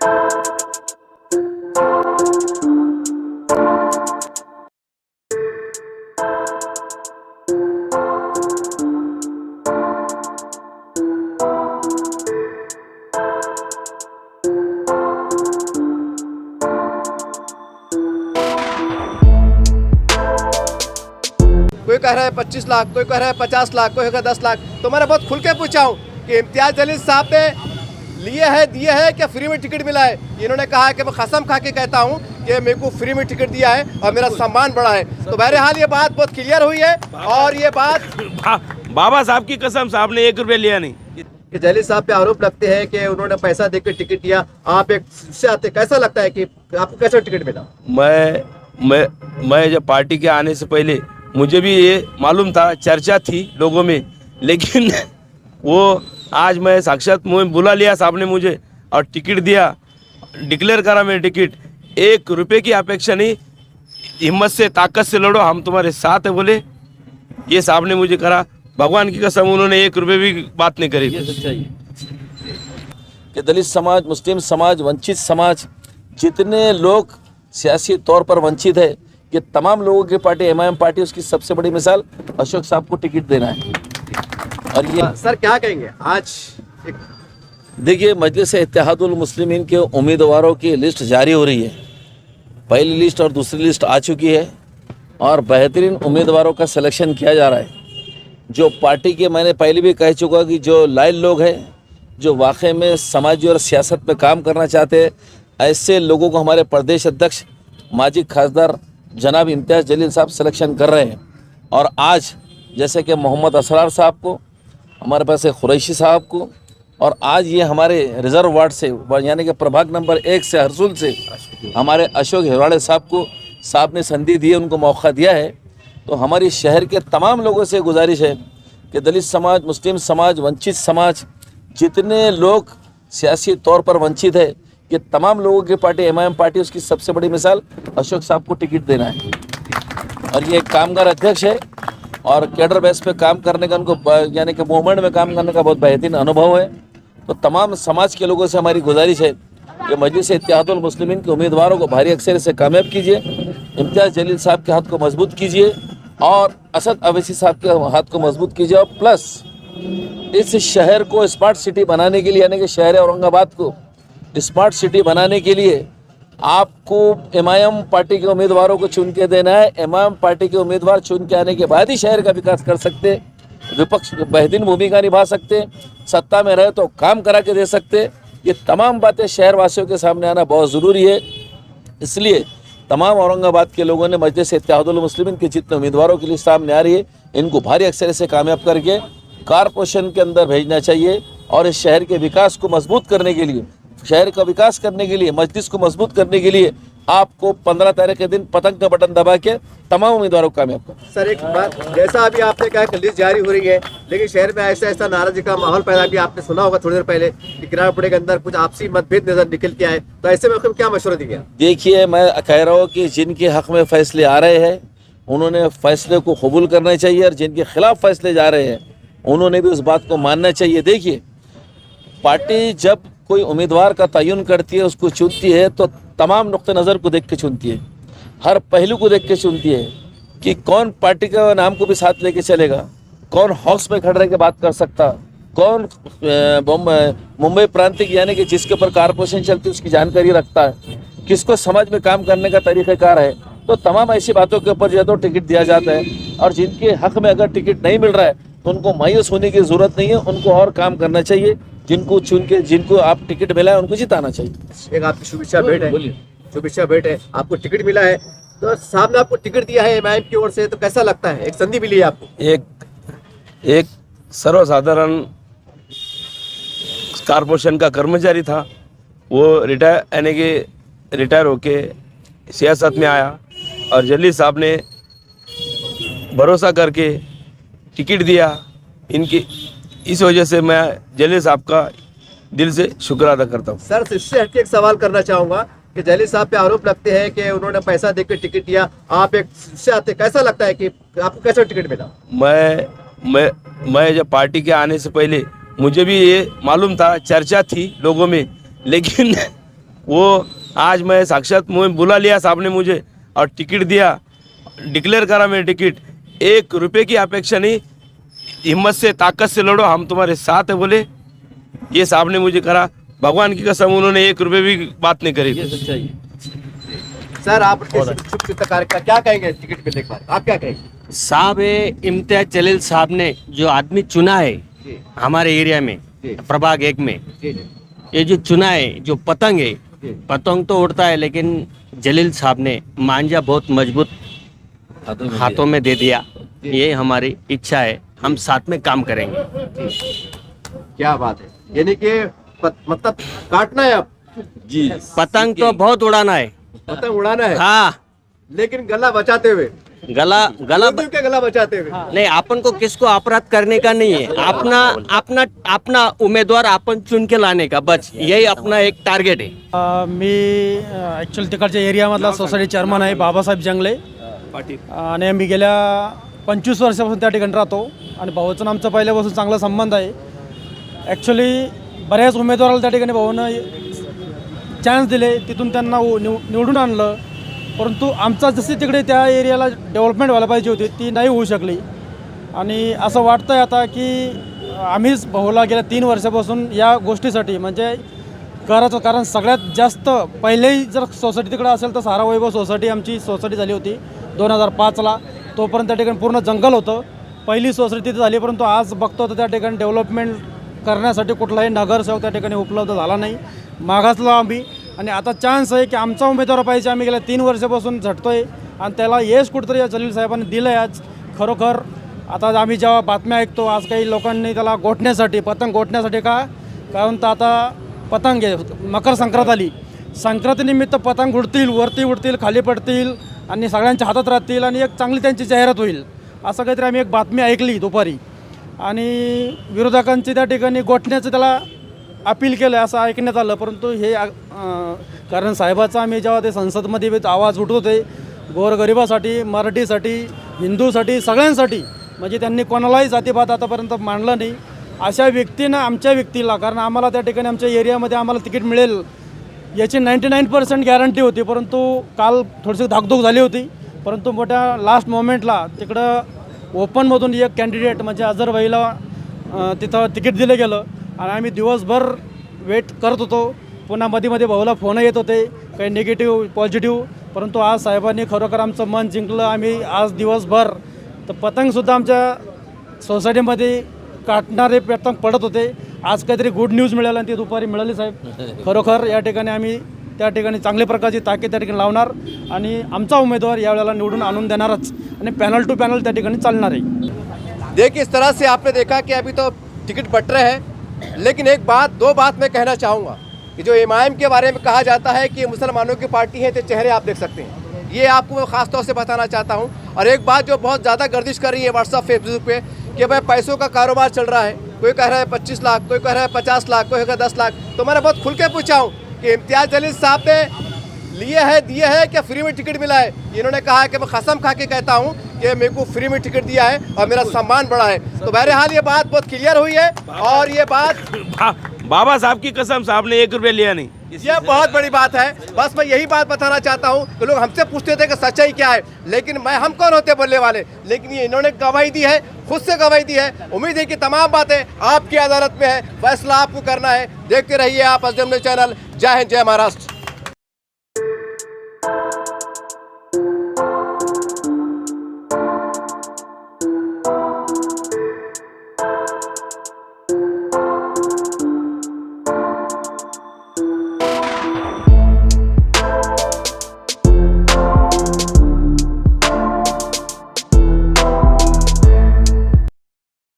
कोई कह रहा है 25 लाख, कोई कह रहा है 50 लाख, कोई कह रहा है 10 लाख। तो मैंने बहुत खुल के पूछा हूँ कि इम्तियाज़ जलील साहब ने लिए है, दिए है क्या फ्री में टिकट मिला है? इन्होंने कहा है कि मैं कसम खा के कहता हूँ कि मेरे को फ्री में टिकट दिया है और मेरा सम्मान बढ़ा है। तो बहरहाल ये बात बहुत क्लियर हुई है। और ये बात बाबा साहब की कसम, साहब ने 1 रुपया लिया नहीं। कि जलील साहब पे आरोप लगते हैं कि उन्होंने पैसा देकर टिकट दिया। आप एक से आते, कैसा लगता है कि आपको कैसा टिकट मिला? मैं जब पार्टी के आने से पहले मुझे भी ये मालूम था, चर्चा थी लोगों में, लेकिन वो आज मैं साक्षात मुझे बुला लिया साहब ने मुझे और टिकट दिया, डिक्लेयर करा मेरे टिकट। 1 रुपये की अपेक्षा नहीं, हिम्मत से ताकत से लड़ो, हम तुम्हारे साथ है बोले, ये साहब ने मुझे करा। भगवान की कसम, उन्होंने 1 रुपये भी बात नहीं करी। कि दलित समाज, मुस्लिम समाज, वंचित समाज, जितने लोग सियासी तौर पर वंचित है, ये तमाम लोगों की पार्टी एमआईएम पार्टी, उसकी सबसे बड़ी मिसाल अशोक साहब को टिकट देना है। और ये सर क्या कहेंगे आज? देखिए, मजलिस इत्तेहादुल मुस्लिमीन के उम्मीदवारों की लिस्ट जारी हो रही है। पहली लिस्ट और दूसरी लिस्ट आ चुकी है और बेहतरीन उम्मीदवारों का सिलेक्शन किया जा रहा है। जो पार्टी के, मैंने पहले भी कह चुका कि जो लायल लोग हैं, जो वाकई में समाजी और सियासत में काम करना चाहते हैं, ऐसे लोगों को हमारे प्रदेश अध्यक्ष माजी खासदार जनाब इम्तियाज़ जलील साहब सिलेक्शन कर रहे हैं। और आज जैसे कि मोहम्मद असरार साहब को, हमारे पास है खुरैशी साहब को, और आज ये हमारे रिज़र्व वार्ड से, यानी कि प्रभाग नंबर 1 से हरसुल से हमारे अशोक हिरवाड़े साहब ने संधि दी है, उनको मौका दिया है। तो हमारी शहर के तमाम लोगों से गुजारिश है कि दलित समाज, मुस्लिम समाज, वंचित समाज, जितने लोग सियासी तौर पर वंचित है, ये तमाम लोगों की पार्टी एमआईएम पार्टी, उसकी सबसे बड़ी मिसाल अशोक साहब को टिकट देना है। और ये कामगार अध्यक्ष है और कैडर बेस पे काम करने का उनको, यानी कि मूवमेंट में काम करने का बहुत बेहतरीन अनुभव है। तो तमाम समाज के लोगों से हमारी गुजारिश है कि मजलिस इत्तेहादुल मुस्लिमीन के उम्मीदवारों को भारी अक्सर से कामयाब कीजिए, इम्तियाज़ जलील साहब के हाथ को मजबूत कीजिए और असद अवैसी साहब के हाथ को मजबूत कीजिए। और प्लस इस शहर को स्मार्ट सिटी बनाने के लिए, यानी कि शहर औरंगाबाद को स्मार्ट सिटी बनाने के लिए आपको एमआईएम पार्टी के उम्मीदवारों को चुन के देना है। एमआईएम पार्टी के उम्मीदवार चुन के आने के बाद ही शहर का विकास कर सकते, विपक्ष बेहतरीन भूमिका निभा सकते, सत्ता में रहे तो काम करा के दे सकते। ये तमाम बातें शहर वासियों के सामने आना बहुत ज़रूरी है। इसलिए तमाम औरंगाबाद के लोगों ने मजलिस इत्तेहादुल मुस्लिमीन के जितने उम्मीदवारों की लिस्ट सामने आ रही है, इनको भारी अक्सर से कामयाब करके कारपोरेशन के अंदर भेजना चाहिए। और इस शहर के विकास को मजबूत करने के लिए, शहर का विकास करने के लिए, मजलिस को मजबूत करने के लिए आपको 15 तारीख के दिन पतंग का बटन दबा के तमाम उम्मीदवारों को कामयाब कर। सर एक बात, जैसा अभी आपने कहा कि लिस्ट जारी हो रही है, लेकिन शहर में ऐसा नाराजगी का माहौल पैदा भी आपने सुना होगा थोड़ी देर पहले कि किराड़पुरे के अंदर कुछ आपसी मतभेद नजर निकल के आए। तो ऐसे में क्या मशवरा दिया? देखिए, मैं कह रहा हूँ कि जिनके हक में फैसले आ रहे हैं उन्होंने फैसले को कबूल करना चाहिए, और जिनके खिलाफ फैसले जा रहे हैं उन्होंने भी उस बात को मानना चाहिए। देखिए, पार्टी जब कोई उम्मीदवार का तयन करती है, उसको चुनती है, तो तमाम नुक्ते नज़र को देख के चुनती है, हर पहलू को देख के चुनती है कि कौन पार्टी का नाम को भी साथ लेके चलेगा, कौन हाउस में खड़े रह के बात कर सकता, कौन मुंबई प्रांतिक यानी कि जिसके ऊपर कारपोरेशन चलती है उसकी जानकारी रखता है, किसको समाज में काम करने का तरीक़ाकार है। तो तमाम ऐसी बातों के ऊपर जो है तो टिकट दिया जाता है। और जिनके हक में अगर टिकट नहीं मिल रहा है तो उनको मायूस होने की ज़रूरत नहीं है, उनको और काम करना चाहिए। जिनको चुन के, जिनको आप टिकट मिला है उनको जिताना चाहिए। एक आपकी शुभेच्छा भेंट है, शुभेच्छा भेंट है, आपको टिकट मिला है, तो साहब ने आपको टिकट दिया है एमआईएम की ओर से, तो कैसा लगता है? एक संधि मिली है आपको। एक सर्वसाधारण कारपोरेशन का कर्मचारी था, वो रिटायर होके सियासत में आया और जलील साहब ने भरोसा करके टिकट दिया इनकी। इस वजह से मैं जलील साहब का दिल से शुक्र अदा करता हूँ। सर, इससे हटके एक सवाल करना चाहूँगा कि जलील साहब पे आरोप लगते हैं कि उन्होंने पैसा देकर टिकट दिया। आप एक से आते, कैसा लगता है कि आपको कैसा टिकट मिला? मैं जब पार्टी के आने से पहले मुझे भी ये मालूम था, चर्चा थी लोगों में, लेकिन वो आज मैं साक्षात मुझे बुला लिया साहब ने मुझे और टिकट दिया, डिक्लेयर करा मेरे टिकट। 1 रुपये की अपेक्षा नहीं, हिम्मत से ताकत से लड़ो, हम तुम्हारे साथ है बोले, ये साहब ने मुझे करा। भगवान की कसम उन्होंने 1 रुपये भी बात नहीं करी। सर आप शुभ चित्रकार का क्या कहेंगे टिकट मिलने के बाद, आप क्या कहेंगे? साहब इम्तियाज जलील साहब ने जो आदमी चुना है जी हमारे एरिया में जी प्रभाग 1 में, जी जी ये जो चुना है, जो पतंग है, जी। पतंग तो उड़ता है लेकिन जलील साहब ने मांझा बहुत मजबूत हाथों में दे दिया। ये हमारी इच्छा है, हम साथ में काम करेंगे। क्या बात है, यानी कि मतलब काटना है अब, जी पतंग तो बहुत उड़ाना है, पतंग उड़ाना है, हाँ, लेकिन गला बचाते हुए, गला हिंदू के गला बचाते हुए। नहीं, अपन को किसको अपराध करने का नहीं है, अपना उम्मीदवार अपन चुन के लाने का, बस यही अपना एक टार्गेट है। मी ॲक्च्युली तिकडच्या एरियामधला सोसायटी चेअरमन आहे बाबासाहेब जंगले आणि मी गेल्या 25 वर्षापासून त्या ठिकाणी राहतो आणि भाऊचं आमचं पहिल्यापासून चांगला संबंध आहे। ॲक्च्युली बऱ्याच उमेदवाराला त्या ठिकाणी भाऊनं चान्स दिले, तिथून त्यांना निवडून आणलं, परंतु आमचा जशी तिकडे त्या एरियाला डेव्हलपमेंट व्हायला पाहिजे होती ती नाही होऊ शकली। आणि असं वाटतं आहे आता की आम्हीच भाऊला गेल्या 3 वर्षापासून या गोष्टीसाठी म्हणजे करायचं, कारण सगळ्यात जास्त पहिलेही जर सोसायटी तिकडे असेल तर सारा वैभव सोसायटी आमची सोसायटी झाली होती 2005ला, तोपर्यंत त्या ठिकाणी पूर्ण जंगल होतं, पहिली सोसायटी तिथे झाली। परंतु आज बघतो तर त्या ठिकाणी डेव्हलपमेंट करण्यासाठी कुठलाही नगरसेवक त्या ठिकाणी उपलब्ध झाला नाही, मागासलो आम्ही। आणि आता चान्स आहे की आमचा उमेदवार पाहिजे, आम्ही गेल्या 3 वर्षापासून झटतोय आणि त्याला यश कुठंतरी या जलील साहेबांनी दिलं आहे आज खरोखर। आता आम्ही जेव्हा बातम्या ऐकतो आज काही लोकांनी त्याला गोठण्यासाठी, पतंग गोठण्यासाठी का, कारण तर आता पतंग आहे, मकर संक्रांत आली, संक्रांतीनिमित्त पतंग उडतील, वरती उडतील, खाली पडतील आणि सगळ्यांच्या हातात राहतील आणि एक चांगली त्यांची जाहिरात होईल, असं काहीतरी आम्ही एक बातमी ऐकली दुपारी। आणि विरोधकांची त्या ठिकाणी गोठण्याचं त्याला अपील केलं असं ऐकण्यात आलं, परंतु हे कारण साहेबाचा आम्ही जेव्हा ते संसदमध्ये आवाज उठवत होते गोरगरिबासाठी, मराठीसाठी, हिंदूसाठी, सगळ्यांसाठी, म्हणजे त्यांनी कोणालाही जातीभात आतापर्यंत मांडला नाही, अशा व्यक्तीनं आमच्या व्यक्तीला, कारण आम्हाला त्या ठिकाणी आमच्या एरियामध्ये आम्हाला तिकीट मिळेल याची 99% गॅरंटी होती, परंतु काल थोडीशी धाकधूक झाली होती, परंतु मोठ्या लास्ट मोमेंटला तिकडं ओपनमधून एक कॅन्डिडेट म्हणजे अझर भाईला तिथं तिकीट दिलं गेलं आणि आम्ही दिवसभर वेट करत होतो, पुन्हा मध्ये भाऊला फोन येत होते, काही निगेटिव्ह पॉझिटिव्ह, परंतु आज साहेबांनी खरोखर आमचं मन जिंकलं। आम्ही आज दिवसभर तर पतंगसुद्धा आमच्या सोसायटीमध्ये काटणारे पतंग पडत होते, आज काहीतरी गुड न्यूज मिळाली आणि ती दुपारी मिळाली साहेब। खरोखर या ठिकाणी आम्ही त्या ठिकाणी चांगल्या प्रकारची ताकीद त्या ठिकाणी लावणार आणि आमचा उमेदवार यावेळेला निवडून आणून देणारच आणि पॅनल टू पॅनल त्या ठिकाणी चालणार आहे। देखिए इस तरह से आपने देखा कि अभी तो टिकट बट रहे हैं, लेकिन एक बात, 2 बात मैं कहना चाहूँगा कि जो इमाम के बारे में कहा जाता है कि मुसलमानों की पार्टी है, तो चेहरे आप देख सकते हैं, ये आपको मैं ख़ास तौर से बताना चाहता हूँ। और एक बात जो बहुत ज़्यादा गर्दिश कर रही है व्हाट्सअप फेसबुक पे कि भाई पैसों का कारोबार चल रहा है, कोई कह रहा है 25 लाख, कोई कह रहा है 50 लाख, कोई कह 10 लाख। तो मैंने बहुत खुल के पूछा हूँ कि इम्तियाज़ जलील साहब ने लिए है, दिए है क्या फ्री में टिकट मिला है? इन्होंने कहा है कि मैं कसम खा के कहता हूँ कि मेरे को फ्री में टिकट दिया है और मेरा सम्मान बढ़ा है। तो बहरहाल ये बात बहुत क्लियर हुई है और ये बात बाबा साहब की कसम, साहब ने 1 रुपया लिया नहीं। ये बहुत बड़ी बात है। बस मैं यही बात बताना चाहता हूँ कि लोग हमसे पूछते थे कि सच्चाई क्या है, लेकिन हम कौन होते बोलने वाले, लेकिन ये इन्होंने गवाही दी है, खुद से गवाही दी है। उम्मीद है कि तमाम बातें आपकी अदालत में है, फैसला आपको करना है। देखते रहिए आप अजम चैनल। जय हिंद, जय महाराष्ट्र।